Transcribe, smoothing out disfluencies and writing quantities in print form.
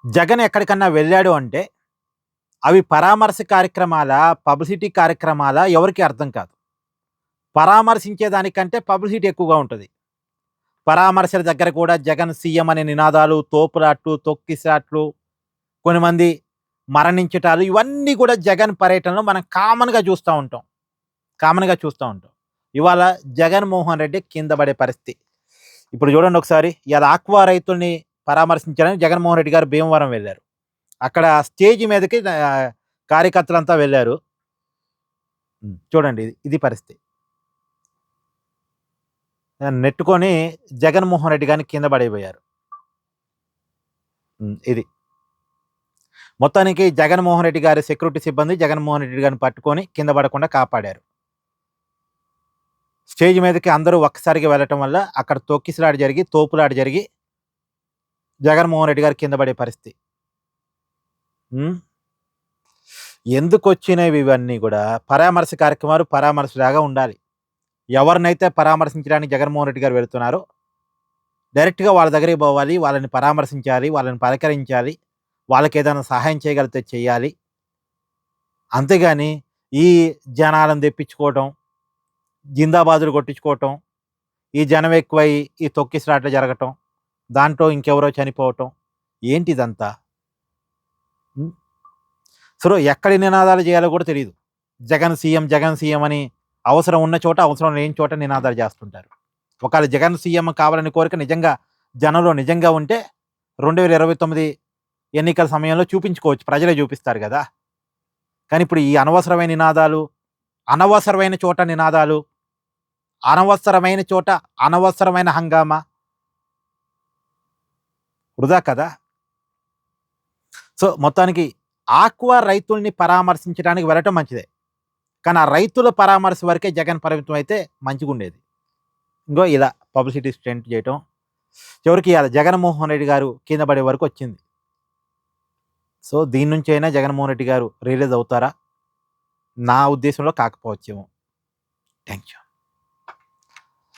జగన్ ఎక్కడికన్నా వెళ్ళాడు అంటే, అవి పరామర్శ కార్యక్రమాలా? పబ్లిసిటీ కార్యక్రమాలా? ఎవరికీ అర్థం కాదు. పరామర్శించే దానికంటే పబ్లిసిటీ ఎక్కువగా ఉంటది. పరామర్శల దగ్గర కూడా జగన్ సీఎం అనే నినాదాలు, తోపులాట్లు, తొక్కిసలాట్లు, కొంతమంది మరణించటాలు ఇవన్నీ కూడా జగన్ పర్యటనలో మనం కామన్‌గా చూస్తా ఉంటాం. కామన్‌గా చూస్తా ఉంటాం. ఇవాళ జగన్‌మోహన్ రెడ్డి కింద పడే పరిస్థితి. ఇప్పుడు చూడండి ఒకసారి ఇయాల ఆక్వా రైతుల్ని పరామర్శించడానికి జగన్‌మోహన్ రెడ్డి గారు భీమవరం వెళ్లారు. అక్కడ స్టేజ్ మీదకి కార్యకర్తలంతా వెళ్లారు. చూడండి ఇది పరిస్థితి. నెట్టుకొని జగన్‌మోహన్ రెడ్డి గారిని కింద పడేయబోయారు. ఇది. మొత్తానికి జగన్‌మోహన్ రెడ్డి గారి సెక్యూరిటీ సిబ్బంది జగన్‌మోహన్ రెడ్డి గారిని పట్టుకొని కింద పడకుండా కాపాడారు. స్టేజ్ మీదకి అందరూ ఒక్కసారిగా వెళ్ళటం వల్ల అక్కడ తొక్కిసలాట జరిగి, తోపులాట జరిగి జగన్‌మోహన్ రెడ్డి గారు కింద పడే పరిస్థితి. హ్మ్. ఎందుకొచ్చినవి ఇవన్నీ గూడా పరామర్శ కార్యక్రమాలు పరామర్శలాగా ఉండాలి. ఎవరినైతే పరామర్శించడానికి జగన్‌మోహన్ రెడ్డి గారు వెళ్తున్నారో డైరెక్ట్‌గా వాళ్ళ దగ్గరికి పోవాలి. వాళ్ళని పరామర్శించాలి. వాళ్ళని పలకరించాలి. వాళ్ళకేదైనా సహాయం చేయగలిగితే చేయాలి. అంతేగాని ఈ జనాలను తెప్పించుకోవటం, జిందాబాదులు కొట్టించుకోవటం, ఈ జనం ఎక్కువై ఈ తొక్కిసలాటలు జరగటం, దాంట్లో ఇంకెవరో చనిపోవటం ఏంటిదంతా? హ్మ్. అసలు ఎక్కడి నినాదాలు చేయాలో కూడా తెలీదు. జగన్ సీఎం, జగన్ సీఎం అని అవసరం ఉన్న చోట, అవసరం లేని చోట నినాదాలు చేస్తుంటారు. ఒకవేళ జగన్ సీఎం కావాలని కోరిక నిజంగా జనంలో నిజంగా ఉంటే 2029 ఎన్నికల సమయంలో చూపించుకోవచ్చు. ప్రజలే చూపిస్తారు గదా! కానీ ఇప్పుడు ఈ అనవసరమైన నినాదాలు, అనవసరమైన చోట నినాదాలు, అనవసరమైన చోట అనవసరమైన హంగామా వృధా కదా! సో, మొత్తానికి ఆక్వా రైతుల్ని పరామర్శించడానికి వెళ్ళటం మంచిదే. కానీ ఆ రైతుల పరామర్శ వరకే జగన్ పరిమితం అయితే మంచిగుండేది. ఇంగో ఇలా పబ్లిసిటీ స్టంట్ చేయటం. చివరికి ఇయాల జగన్‌మోహన్ రెడ్డి గారు కింద పడే వరకొచ్చింది. సో, దీని నుంచైనా జగన్‌మోహన్ రెడ్డి గారు రియలైజ్ అవుతారా? నా ఉద్దేశంలో కాకపోవచ్చేమో. Thank you.